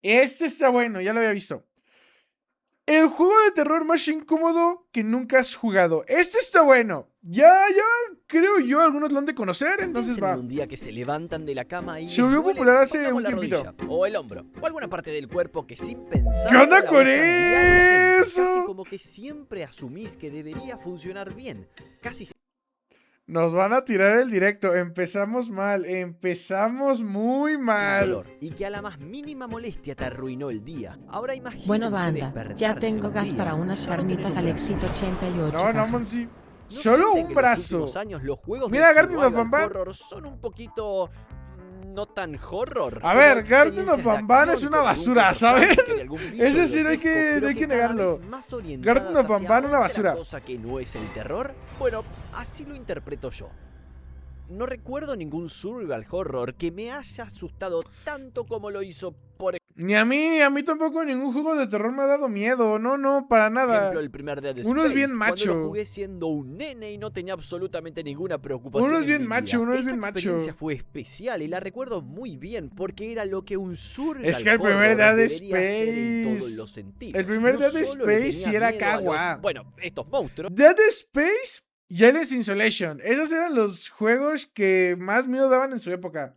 Este está bueno, ya lo había visto. El juego de terror más incómodo que nunca has jugado. Este está bueno. Ya, creo yo, algunos lo han de conocer, entonces Piensen en va. un día que se levantan de la cama y Se les volvió duele, popular hace pongamos un la tiempito. rodilla, o el hombro, o alguna parte del cuerpo que sin ¿Qué pensarlo onda la con usan diariamente. Casi eso? como que siempre asumís que debería funcionar bien. Casi Nos van a tirar el directo. Empezamos mal. Empezamos muy sin mal. dolor. Y que a la más mínima molestia te arruinó el día. Ahora Bueno, imagínense banda, ya despertarse tengo un gas día para y unas solo tener carnitas un brazo. Alexito88, No, caja. Monsi. ¿No Solo sienten un que brazo. En los últimos años los juegos Mira, de Guardian of survival Bamban. horror son un poquito no tan horror. A como ver, Guardian of experiencias de Bamban es acción una con algún basura, que otro ¿sabes? jumpscare, algún bicho Es decir, no hay grotesco, que pero cada negarlo. vez más Guardian orientadas of Bamban, hacia una basura. otra cosa que no es el terror. Bueno, así lo interpreto yo. No recuerdo ningún survival horror que me haya asustado tanto como lo hizo, por Ni a mí tampoco ningún juego de terror me ha dado miedo. No, para nada. ejemplo, el primer Dead Space. Uno es bien Cuando macho. lo jugué siendo un nene y no tenía absolutamente ninguna preocupación. Uno es en bien mi macho, vida. uno es Esa bien macho. experiencia fue especial y la recuerdo muy bien porque era lo que un survival Es que el primer horror Dead debería hacer en Space. todos los sentidos. El primer No Dead solo le Space tenía sí era miedo a los- cagua. bueno, estos monstruos. Dead Space y Aliens Isolation. Esos eran los juegos que más miedo daban en su época.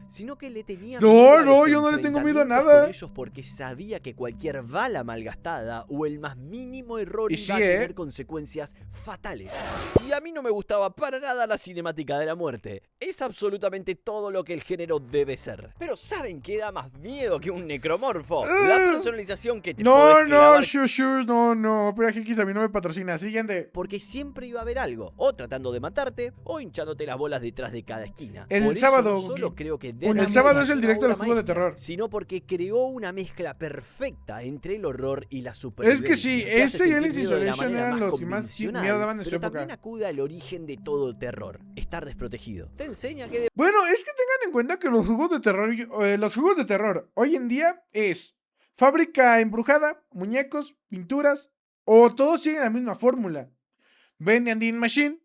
Sino que le tenía No, miedo a no, los yo no le tengo miedo a enfrentamientos nada. con ellos porque sabía que cualquier bala malgastada o el más mínimo error Y iba sí, a tener consecuencias fatales. Y a mí no me gustaba para nada la cinemática de la muerte. Es absolutamente todo lo que el género debe ser. Pero ¿saben qué da más miedo que un necromorfo? La personalización que te podés clavar. No. Pero GX a mí no me patrocina. Siguiente. Porque siempre iba a haber algo, o tratando de matarte, o hinchándote las bolas detrás de cada esquina. El Por eso sábado, no solo creo que Dead el Space sábado es el una directo del obra juego de maestra, terror. sino porque creó una mezcla perfecta entre el horror y la supervivencia. Es que sí, Te hace ese y sentir Aliens miedo de la Isolation manera eran más los que más convencional, miedo daban en su pero también época. acude al origen de todo terror, estar desprotegido. Te enseña que Bueno, es que tengan en cuenta que los juegos de terror hoy en día es fábrica embrujada, muñecos, pinturas, o todos siguen la misma fórmula. Vending Machine,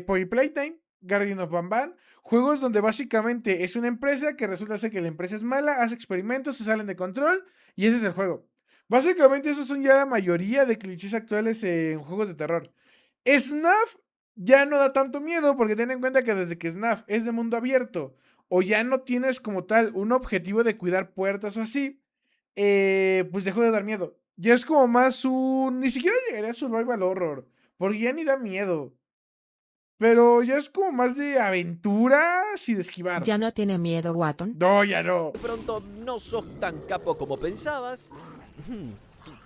Poppy Playtime, Guardian of Bamban, juegos donde básicamente es una empresa que resulta ser que la empresa es mala, hace experimentos, se salen de control y ese es el juego. Básicamente esos son ya la mayoría de clichés actuales en juegos de terror. FNAF ya no da tanto miedo porque ten en cuenta que desde que FNAF es de mundo abierto o ya no tienes como tal un objetivo de cuidar puertas o así, pues dejó de dar miedo. Ya es como más un... Ni siquiera llegaría a survival horror, porque ya ni da miedo. Pero ya es como más de aventuras y de esquivar. ¿Ya no tiene miedo, Watton? No, ya no. de pronto no sos tan capo como pensabas.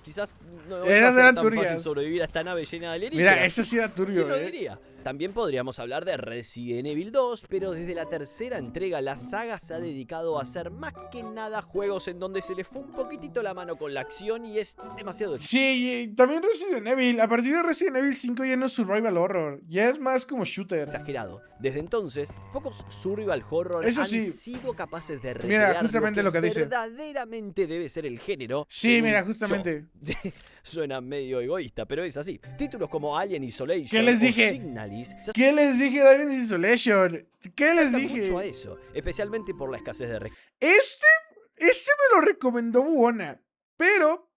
Quizás no iba a Esas ser eran tan fácil turbias. sobrevivir a esta nave llena de alienígenas. Mira, eso sí era turbio, ¿Quién lo diría? También podríamos hablar de Resident Evil 2, pero desde la tercera entrega la saga se ha dedicado a hacer más que nada juegos en donde se le fue un poquitito la mano con la acción y es demasiado Sí, y también Resident Evil. A partir de Resident Evil 5 ya no es survival horror. Ya es más como shooter. exagerado. Desde entonces, pocos survival horror Eso han sí. sido capaces de Mira, recrear justamente lo lo que dice. verdaderamente debe ser el género. Sí, según mira, yo. justamente. Suena medio egoísta, pero es así. Títulos como Alien Isolation ¿Qué les o dije? Signalis se ¿Qué les dije de Aliens Isolation? ¿Qué les acercan dije? mucho a eso, especialmente por la escasez de Este me lo recomendó Buona, pero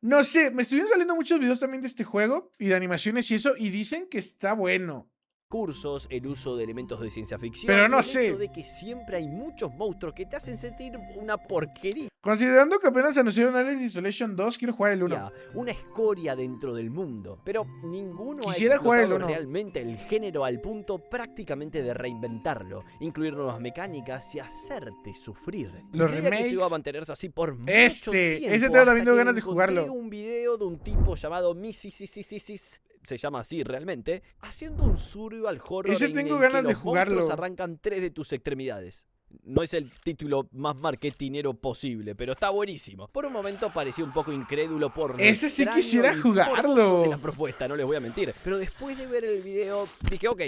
no sé, me estuvieron saliendo muchos videos también de este juego y de animaciones y eso, y dicen que está bueno. recursos, el uso de elementos de ciencia ficción, Pero no y el sé. hecho de que siempre hay muchos monstruos que te hacen sentir una porquería, Considerando que apenas anunciaron Aliens Isolation 2, quiero jugar el 1. una escoria dentro del mundo. Pero ninguno Quisiera ha jugar el explotado 1. realmente el género al punto prácticamente de reinventarlo, incluir nuevas mecánicas y hacerte sufrir. Y Los creía que remakes. eso iba a mantenerse así por mucho Ese tiempo, te da hasta viendo que ganas de encontré jugarlo. un video de un tipo llamado Mississippi, se llama así realmente, haciendo un survival horror Ese en tengo el ganas que de los monstruos jugarlo. arrancan 3 de tus extremidades. No es el título más marketinero posible, pero está buenísimo. Por un momento parecía un poco incrédulo por lo Ese sí extraño quisiera y jugarlo. morboso de la propuesta, no les voy a mentir. Pero después de ver el video dije, ok,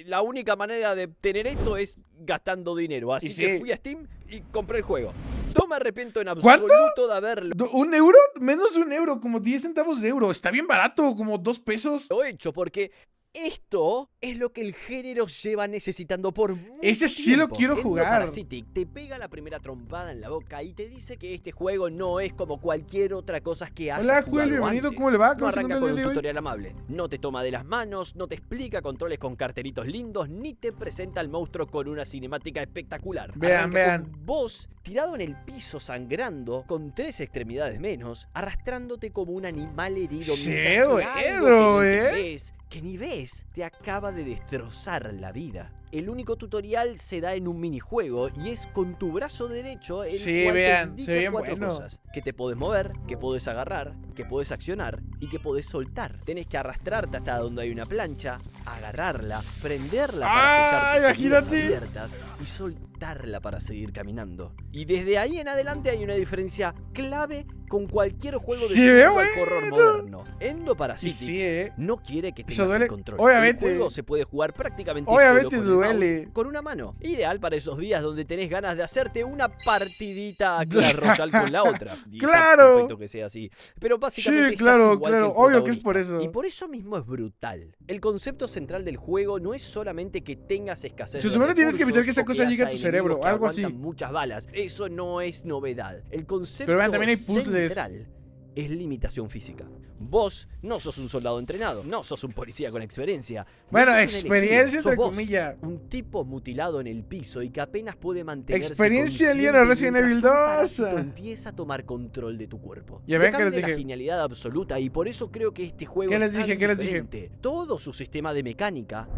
la única manera de tener esto es gastando dinero. Así Y que sí. fui a Steam y compré el juego. No me arrepiento en ¿Cuánto? absoluto de haberlo ¿1 euro? Menos de 1 euro, como 10 centavos de euro. Está bien barato, como 2 pesos. hecho, porque Esto es lo que el género lleva necesitando por mucho Ese sí lo tiempo. quiero jugar. Endoparasitic te pega la primera trompada en la boca y te dice que este juego no es como cualquier otra cosa que hayas Hola, jugado Joel, bienvenido, antes. ¿cómo le va? No ¿Cómo se arranca encuentra con el un día de hoy? tutorial amable, no te toma de las manos, no te explica controles con cartelitos lindos, ni te presenta al monstruo con una cinemática espectacular. Vean, Arranca vean. con vos tirado en el piso sangrando, con 3 extremidades menos, arrastrándote como un animal herido Sí, mientras que algo bueno, que no entendés, que ni ves, te acaba de destrozar la vida. El único tutorial se da en un minijuego y es con tu brazo derecho el Sí, cual vean, te se ve indica bien 4 bueno. cosas. Que te podés mover, que podés agarrar, que podés accionar y que podés soltar. Tenés que arrastrarte hasta donde hay una plancha, agarrarla, prenderla para sellar tus heridas imagínate! abiertas y soltarla para seguir caminando. Y desde ahí en adelante hay una diferencia clave con cualquier juego de Se ve survival horror bueno. moderno. Endoparasitic Sí, no quiere que Eso tengas duele. el control. Obviamente. El juego se puede jugar prácticamente Obviamente solo con el duele. mouse, con una mano. Ideal para esos días donde tenés ganas de hacerte una partidita a Clash Royale con la otra. Y está ¡Claro! perfecto que sea así. Pero básicamente Sí, estás claro, igual claro. que el Obvio que es protagonista. por eso. Y por eso mismo es brutal. El concepto central del juego no es solamente que tengas escasez Se de supone que tienes que evitar que recursos esa o cosa llegue a tu haya cerebro, enemigos que algo así. aguantan muchas balas. Eso no es novedad. El concepto Pero vean, también hay puzzles. central es limitación física. Vos no sos un soldado entrenado, no sos un policía con experiencia. Bueno, Vos sos un experiencia elegido, sos entre vos, comillas. un tipo mutilado en el piso y que apenas puede mantenerse Experiencia consciente alien a Resident mientras Evil un parásito 2. empieza a tomar control de tu cuerpo. Ya Le ven que les cambia la dije. genialidad absoluta y por eso creo que este juego ¿Qué es les tan dije? ¿Qué les dije? diferente. Todo su sistema de mecánica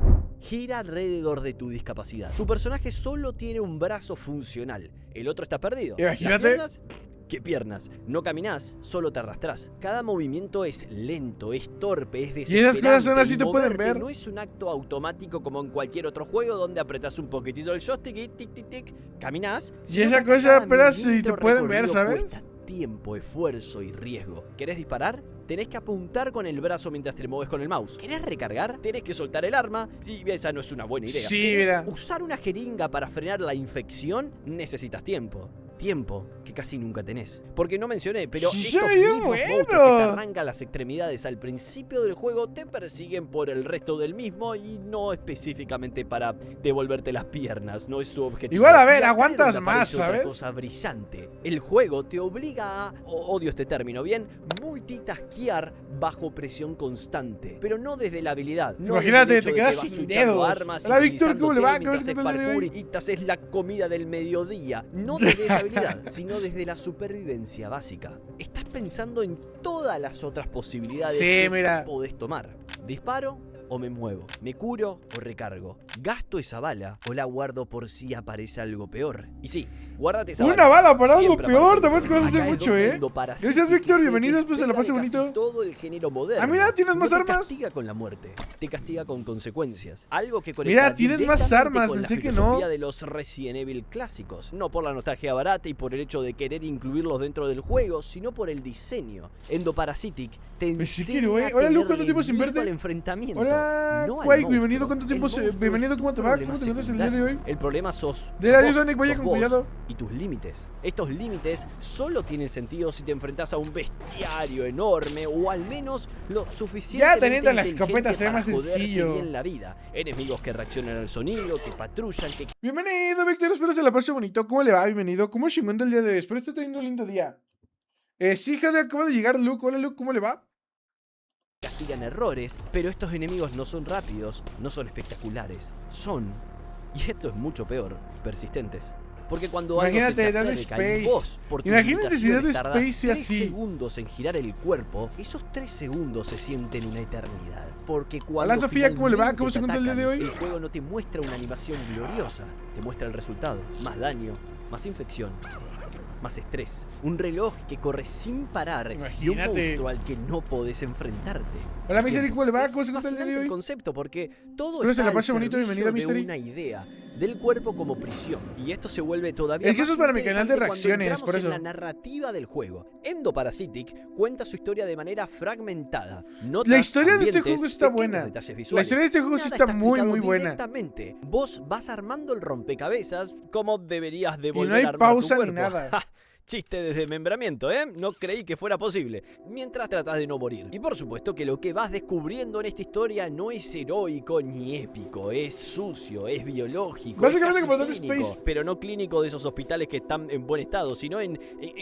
gira alrededor de tu discapacidad. Tu personaje solo tiene un brazo funcional, el otro está perdido. Imagínate. ¿Las piernas? ¿Qué piernas? No caminás, solo te arrastrás. Cada movimiento es lento, es torpe, es desesperante. cosas son así, y te pueden moverte ver. no es un acto automático como en cualquier otro juego donde apretás un poquitito el joystick y tic tic tic, caminás. Y sino esa que cosa cada apenas si milímetro te pueden ver, recorrido ¿sabes? cuesta tiempo, esfuerzo y riesgo. ¿Querés disparar? Tenés que apuntar con el brazo mientras te mueves con el mouse. ¿Querés recargar? Tenés que soltar el arma y esa no es una buena idea. Sí, ¿Querés mira. usar una jeringa para frenar la infección? Necesitas tiempo. Tiempo que casi nunca tenés. Porque no mencioné, pero Sí, estos ya, ya, mismos monstruos que te bueno. arrancan las extremidades al principio del juego te persiguen por el resto del mismo y no específicamente para devolverte las piernas, no es su objetivo. Igual, a ver, Y acá es aguantas donde más, aparece otra ¿sabes? cosa brillante. El juego te obliga a, odio este término, bien, multitaskear bajo presión constante, pero no desde la habilidad. No Imagínate, desde el hecho te de quedas que vas sin switchando dedos. armas y Hola, Víctor, ¿cómo le va? deslizándote ¿Cómo se mientras haces encuentra el día de parkour hoy? y te haces la comida del mediodía. No desde esa habilidad, sino desde la supervivencia básica. Estás pensando en todas las otras posibilidades Sí, que mira. podés tomar. Disparo o me muevo. Me curo o recargo. Gasto esa bala o la guardo por si aparece algo peor. Y sí, guárdate esa Una bala para algo Siempre peor, aparece tampoco es que vas a Acá hacer es mucho, donde ¿eh? Endoparasitic Gracias, Víctor, se bienvenido, espero se la despega pase de casi bonito. todo el género moderno. Ah, mira, tienes más No armas. te castiga con la muerte, te castiga con consecuencias. Algo que conecta Mira, tienes más directamente armas, con la pensé que filosofía no. de los Resident Evil clásicos. No por la nostalgia barata y por el hecho de querer incluirlos dentro del juego, sino por el diseño. Endoparasitic te Pues sí enseña quiero, a Hola, Lu, ¿cuánto tenerle tiempo sin miedo verte? al enfrentamiento. Hola, no al Quake, monstruo. bienvenido, ¿cuánto El tiempo monstruo bienvenido, es ¿cómo te un va? problema ¿Cómo te encuentras el día de secundario. hoy? El problema sos Dile adiós, vos, Sonic, vaya sos con vos cuidado. y tus límites. Estos límites solo tienen sentido si te enfrentas a un bestiario enorme o al menos lo suficientemente teniendo la inteligente escopeta se ve para más joderte sencillo. bien la vida. Enemigos que reaccionan al sonido, que patrullan, que Bienvenido, Víctor, espero se la pase bonito. ¿Cómo le va? Bienvenido. ¿Cómo chingón el día de hoy? Espero esté teniendo un lindo día. Sí, Jade, acaba de llegar Luke. Hola, Luke, ¿cómo le va? castigan errores, pero estos enemigos no son rápidos, no son espectaculares, son, y esto es mucho peor, persistentes. Porque cuando algo se Imagínate, te Dead acerca y Space. vos, por tus Imagínate si Dead limitaciones, tardás Space sea 3 así. segundos en girar el cuerpo, esos 3 segundos se sienten una eternidad. Porque cuando Hola, Sofía, ¿cómo le va? finalmente ¿Cómo se te encuentra el día de atacan, hoy? el juego no te muestra una animación gloriosa, te muestra el resultado, más daño, más infección, más estrés, un reloj que corre sin parar y un Imagínate. monstruo al que no podés enfrentarte. Hola, Mystery, ¿cómo le va? Es ¿Cómo se encuentra el día de fascinante hoy? el concepto porque todo Espero se está la al pase bonito, servicio bienvenida, de Mystery. una idea del cuerpo como prisión y esto se vuelve todavía Es que más eso es para mi canal de interesante cuando reacciones, entramos por en eso. la narrativa del juego. Endoparasitic cuenta su historia de manera fragmentada. Notas, La historia de este ambientes, juego está pequeños buena. detalles La visuales. historia de este juego sí Nada está muy, explicado muy buena. directamente. Vos vas armando el rompecabezas como deberías de Y volver no hay a armar tu pausa ni cuerpo. nada. Chiste de desmembramiento, ¿eh? No creí que fuera posible. Mientras tratas de no morir. Y por supuesto que lo que vas descubriendo en esta historia no es heroico ni épico. Es sucio, es biológico, Básicamente es como casi Dead clínico. Space. Pero no clínico de esos hospitales que están en buen estado, sino en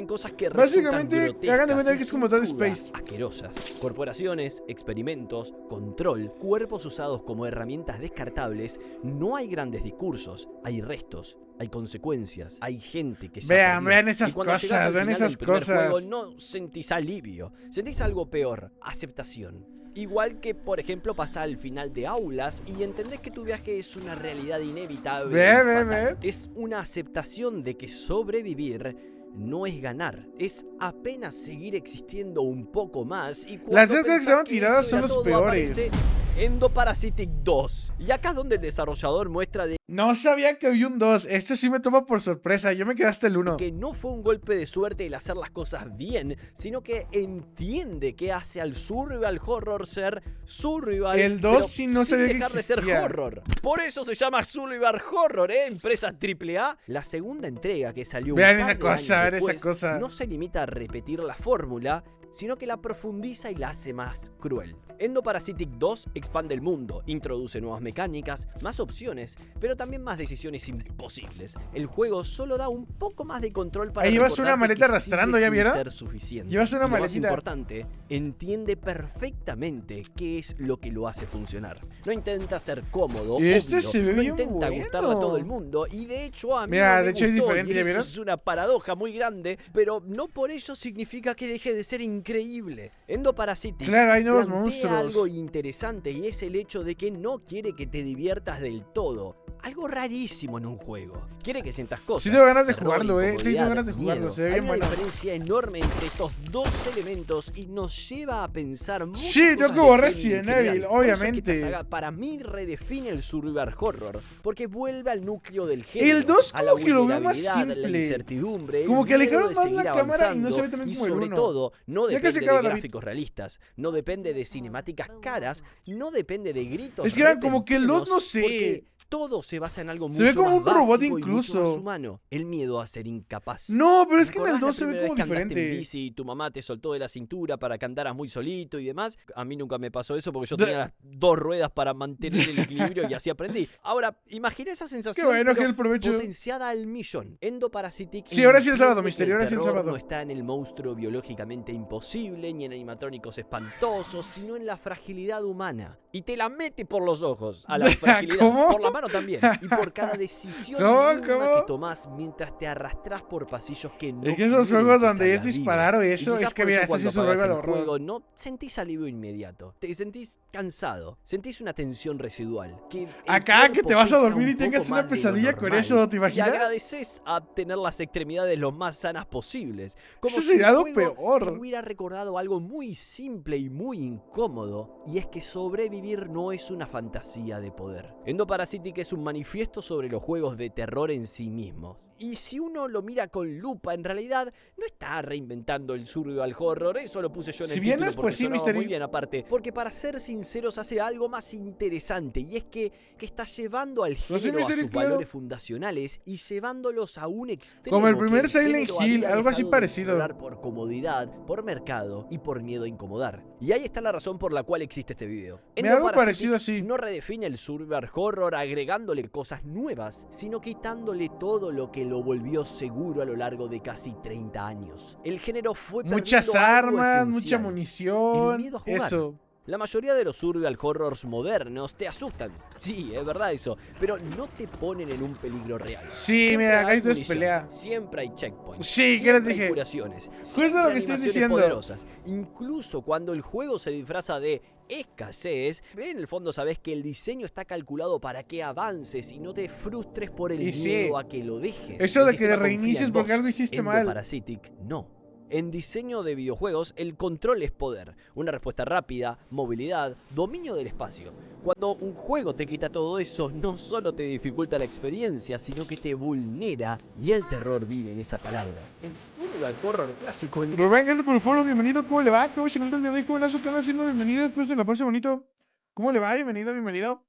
cosas que resultan Básicamente, hagan de grotescas cuenta y que es sin como Dead duda Space. asquerosas. Corporaciones, experimentos, control, cuerpos usados como herramientas descartables. No hay grandes discursos, hay restos. Hay consecuencias, hay gente que ya Vean, perdió. vean esas Y cuando llegás cosas, al vean final esas del primer cosas. juego, no sentís alivio, sentís algo peor, aceptación. Igual que, por ejemplo, pasar al final de Aulas y entendés que tu viaje es una realidad inevitable. Ve, y ve, fatal. ve. Es una aceptación de que sobrevivir no es ganar, es apenas seguir existiendo un poco más. Y cuando Las cosas que pensás estaban que tiradas eso son era los todo, peores. aparece Endoparasitic 2. Y acá es donde el desarrollador muestra de No sabía que había un 2. Esto sí me toma por sorpresa. Yo me quedé hasta el 1. que no fue un golpe de suerte el hacer las cosas bien, sino que entiende que hace al survival horror ser survival, El 2 pero sí no sin sabía que dejar de ser existía. horror. Por eso se llama survival horror, empresa AAA. La segunda entrega que salió Vean un par esa de cosa, años vean esa después, cosa. no se limita a repetir la fórmula, sino que la profundiza y la hace más cruel. Endoparasitic 2 expande el mundo, introduce nuevas mecánicas, más opciones, pero también más decisiones imposibles. El juego solo da un poco más de control para Ahí llevas una recordarte maleta que arrastrando, sigue ¿ya sin vieron? ser suficiente. Llevas una Y lo más maletita. importante, entiende perfectamente qué es lo que lo hace funcionar. No intenta ser cómodo, Este obvio, se ve no bien intenta bueno. gustarle a todo el mundo, y de hecho a mí Mira, no me de hecho es gustó, diferente, y ¿ya eso vieron? es una paradoja muy grande, pero no por ello significa que deje de ser increíble. Endoparasitic Claro, hay nuevos plantea monstruos. algo interesante, y es el hecho de que no quiere que te diviertas del todo. Algo rarísimo en un juego. Quiere que sientas cosas. Sí tengo ganas de terror, jugarlo, sí tengo incomodidad, ganas de jugarlo, miedo. se ve Hay bien una bueno. diferencia enorme entre estos dos elementos y nos lleva a pensar muchas Sí, cosas tengo de que borrar gaming en Resident general. Evil, Por eso es que obviamente. esta saga para mí redefine el survival horror, porque vuelve al núcleo del género. El 2 a la como que lo veo más vulnerabilidad, la simple. incertidumbre, Como el que miedo alejaron de más seguir la cámara y no se ve avanzando, tan y bien como el sobre 1. todo no Ya casi depende acaba de David. gráficos realistas, no depende de cinemáticas caras, no depende de gritos. Es que vean, como que el 2 no repentinos, sé. porque todo se basa en algo Se mucho ve como más un robot básico y mucho más incluso. humano. El miedo a ser incapaz. No, pero es que en el ¿Recordás la 2 se ve primera como vez que andaste en diferente. bici y tu mamá te soltó de la cintura para que andaras muy solito y demás? A mí nunca me pasó eso porque yo De- tenía las dos ruedas para mantener el equilibrio y así aprendí. Ahora, imagina esa sensación, Qué bueno, pero Gel, provecho. potenciada al millón. Endoparasitic Sí, ahora sí el entiende sábado, que Misterio, ahora sí el terror sábado. no está en el monstruo biológicamente imposible ni en animatrónicos espantosos, sino en la fragilidad humana. Y te la mete por los ojos a la fragilidad, ¿Cómo? por la mano también, y por cada decisión ¿Cómo? mínima ¿Cómo? que tomás mientras te arrastras por pasillos que no Es que esos quieren juegos que donde es salgas vivo. disparar o Y eso, quizás es que por mira, eso eso sí es cuando apagás survival el horror. juego no sentís alivio inmediato, te sentís cansado, sentís una tensión residual. Que el Acá que cuerpo te vas a pesa dormir un y tengas poco una más de lo pesadilla con normal, eso, ¿te imaginas? Y agradeces a tener las extremidades lo más sanas posibles. Como Eso si sería el lo juego peor. te hubiera recordado algo muy simple y muy incómodo, y es que sobrevivir no es una fantasía de poder. Endoparasitic es un manifiesto sobre los juegos de terror en sí mismos. Y si uno lo mira con lupa, en realidad no está reinventando el survival horror, eso lo puse yo en Si el vienes, título porque pues sí, sonaba Mystery. muy bien aparte. Porque para ser sinceros hace algo más interesante, y es que está llevando al Pues sí, género a Mystery, sus claro. valores fundacionales y llevándolos a un extremo Como el que primer Silent género Hill, había algo así dejado de parecido. explorar por comodidad, por mercado y por miedo a incomodar. Y ahí está la razón por la cual existe este video. Me algo Endoparasitic parecido así. no redefine el survival horror agregándole cosas nuevas, sino quitándole todo lo que lo volvió seguro a lo largo de casi 30 años. El género fue Muchas perdiendo algo armas, mucha esencial. El munición. miedo a jugar. Eso. La mayoría de los survival horrors modernos te asustan. Sí, es verdad eso. Pero no te ponen en un peligro real. Sí, Siempre mira, acá hay hay dos munición, pelea. siempre hay checkpoints. Sí, ¿qué les siempre dije? hay curaciones. Justo Siempre lo que hay estoy animaciones diciendo. poderosas. Incluso cuando el juego se disfraza de escasez, en el fondo sabes que el diseño está calculado para que avances y no te frustres por el Y sí. miedo a que lo dejes. Eso El de que sistema confía reinicies en porque vos. algo hiciste mal. Endoparasitic, no. En diseño de videojuegos, el control es poder. Una respuesta rápida, movilidad, dominio del espacio. Cuando un juego te quita todo eso, no solo te dificulta la experiencia, sino que te vulnera, y el terror vive en esa palabra. El survival horror clásico. Rubén, gracias por el foro, bienvenido, ¿cómo le va? ¿Cómo se encuentra el día de hoy? ¿Cómo le están haciendo? Bienvenido después de la pase bonito. ¿Cómo le va? Bienvenido, bienvenido.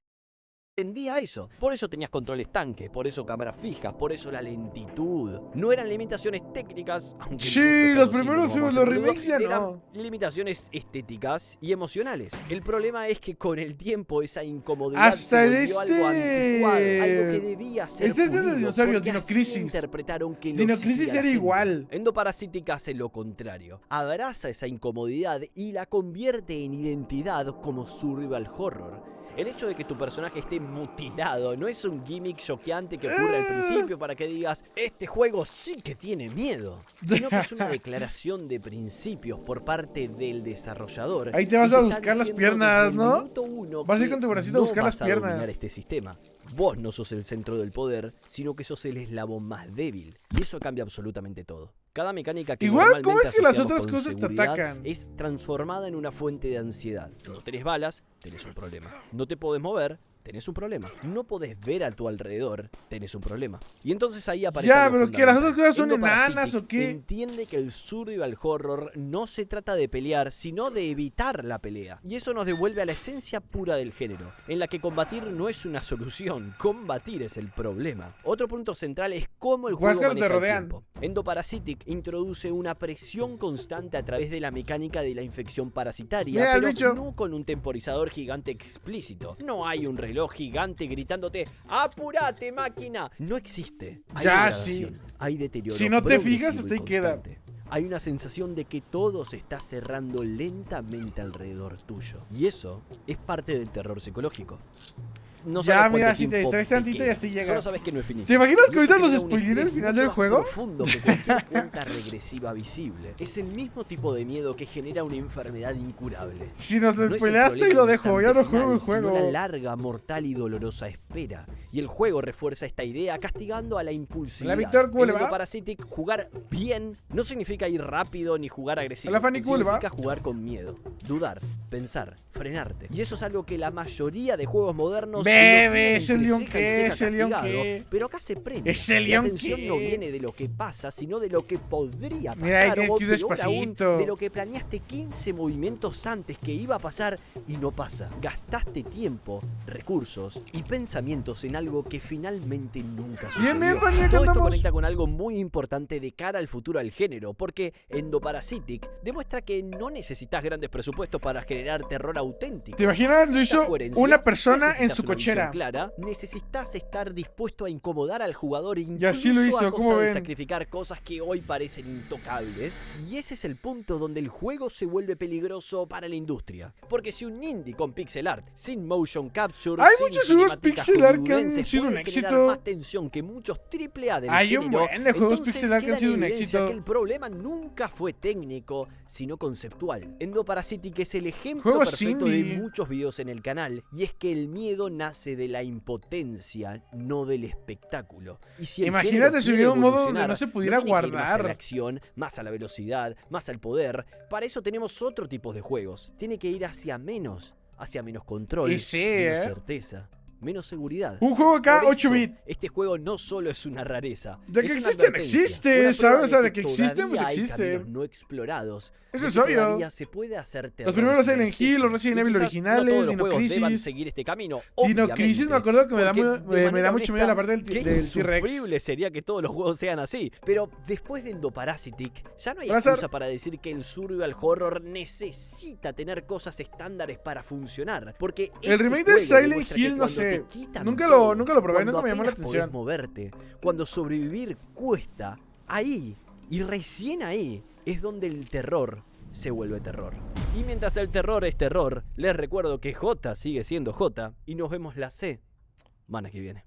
Tendía a eso. Por eso tenías controles tanque, por eso cámaras fijas, por eso la lentitud. No eran limitaciones técnicas, aunque en Sí, muchos los casos sí, primeros no vamos juegos, a los ser boludos, remakes ya eran no. limitaciones estéticas y emocionales. El problema es que con el tiempo esa incomodidad Hasta se el volvió algo anticuado, algo que debía ser Este es de los pulido, dinosaurios, porque Dino así Crisis. interpretaron que lo Dino exigía Crisis la era gente. igual. Endoparasitic hace lo contrario. Abraza esa incomodidad y la convierte en identidad como survival horror. El hecho de que tu personaje esté mutilado no es un gimmick choqueante que ocurre al principio para que digas, este juego sí que tiene miedo, sino que es una declaración de principios por parte del desarrollador. Ahí te vas y te a está buscar las diciendo piernas, desde el ¿no? minuto uno Vas a ir que con tu bracito a no buscar las vas a dominar piernas. este sistema. Vos no sos el centro del poder, sino que sos el eslabón más débil. Y eso cambia absolutamente todo. Cada mecánica que Igual, ¿cómo normalmente es que las asociamos otras con cosas te seguridad atacan? es transformada en una fuente de ansiedad. No tenés balas, tenés un problema. No te podés mover, tenés un problema. No podés ver a tu alrededor, tenés un problema. Y entonces ahí aparece Ya, algo pero que las fundamental. otras cosas son Endoparasitic enanas o qué. entiende que el survival horror no se trata de pelear, sino de evitar la pelea. Y eso nos devuelve a la esencia pura del género, en la que combatir no es una solución, combatir es el problema. Otro punto central es cómo el juego Huáscar te maneja el rodean. tiempo. Endoparasitic introduce una presión constante a través de la mecánica de la infección parasitaria, Mira, el pero bicho. no con un temporizador gigante explícito. No hay un reloj gigante gritándote ¡apúrate, máquina! No existe. Hay Ya, degradación, hay deterioro Si no te progresivo fijas, y hasta ahí queda. constante. Hay una sensación de que todo se está cerrando lentamente alrededor tuyo. Y eso es parte del terror psicológico. No Ya, sabes mira, cuánto si te tiempo distraes tantito queda. y así llega. Solo sabes que no es finito. ¿Te imaginas que Y eso ahorita nos genera un spoileré el estrés final mucho del más juego? profundo que cualquier cuenta regresiva visible. Es el mismo tipo de miedo que genera una enfermedad incurable. Si nos lo No es el spoileaste y problema lo del dejo, ya no instante juego el final, sino juego. la larga, mortal y dolorosa espera. Y el juego refuerza esta idea castigando a la impulsividad. Hola, Víctor, ¿cómo le va? En Endoparasitic, jugar bien no significa ir rápido ni jugar agresivo. Hola, Fanny, ¿cómo le va? Significa jugar con miedo, dudar, pensar, frenarte. Y eso es algo que la mayoría de juegos modernos Bebe, lo tienen ese entre león ceja y qué, ceja ese león castigado, qué. pero acá se premia. Ese La león atención qué. no viene de lo que pasa, sino de lo que podría pasar. Mira, ahí tienes o que ir peor aún, despacito. de lo que planeaste 15 movimientos antes que iba a pasar y no pasa. Gastaste tiempo, recursos y pensamientos en algo que finalmente nunca sucedió. Bien, Fanny, acá Todo esto andamos. conecta con algo muy importante de cara al futuro del género, porque Endoparasitic demuestra que no necesitas grandes presupuestos para generar terror auténtico. ¿Te imaginas? Lo Necesitas hizo coherencia, una persona en necesitas su una visión cochera. clara, necesitas estar dispuesto a incomodar al jugador Y así lo incluso hizo, a ¿cómo costa de ven? sacrificar cosas que hoy parecen intocables. Y ese es el punto donde el juego se vuelve peligroso para la industria. Porque si un indie con pixel art, sin motion capture, Hay sin muchos juegos cinemáticas pixel art que han hollywoodenses sido un puede generar éxito. más tensión que muchos AAA del Hay un género, buen de juegos entonces pixel art que han queda sido en un evidencia éxito. que el problema nunca fue técnico, sino conceptual. Endoparasitic es el ejemplo Juegos perfecto de indie. muchos videos en el canal, y es que el miedo nace de la impotencia, no del espectáculo. Y si el Imagínate género si quiere hubiera un modo donde evolucionar, no se pudiera tiene que ir más a la guardar. acción, más a la velocidad, más al poder. Para eso tenemos otro tipo de juegos. Tiene que ir hacia menos control, Y sí, menos ¿eh? certeza, menos seguridad. Un juego acá, Por eso, 8 bits. este juego no solo es una rareza. De que es una existen, advertencia, existe, una prueba ¿sabes? O sea, de que todavía existen, pues hay existen. caminos no explorados. Eso de es que obvio. todavía se puede hacer terror Los primeros sin Silent Hill, anestesia. los Resident Y Evil quizás originales, no todos los Dino juegos deban Crisis. seguir este camino. Dino Crisis, me acuerdo que me da, porque me de da manera mucho miedo la parte honesta, del qué T-Rex. insufrible sería que todos los juegos sean así. Pero después de Endoparasitic, ya no hay Va a ser- excusa para decir que el survival horror necesita tener cosas estándares para funcionar. Porque El remake de juego Silent demuestra que Hill, no cuando sé. te quitan Nunca todo, lo probé, cuando nunca me llamó la apenas podés atención. moverte, cuando sobrevivir cuesta, ahí, y recién ahí, es donde el terror se vuelve terror. Y mientras el terror es terror, les recuerdo que J sigue siendo J, y nos vemos la semana que viene.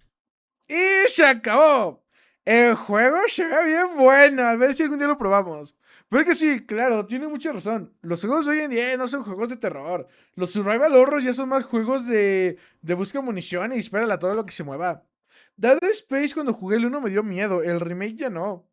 Y se acabó. El juego se ve bien bueno. A ver si algún día lo probamos. Pero es que sí, claro, tiene mucha razón. Los juegos de hoy en día no son juegos de terror. Los survival horrors ya son más juegos de busca munición y espérala todo lo que se mueva. Dead Space cuando jugué el 1 me dio miedo. El remake ya no.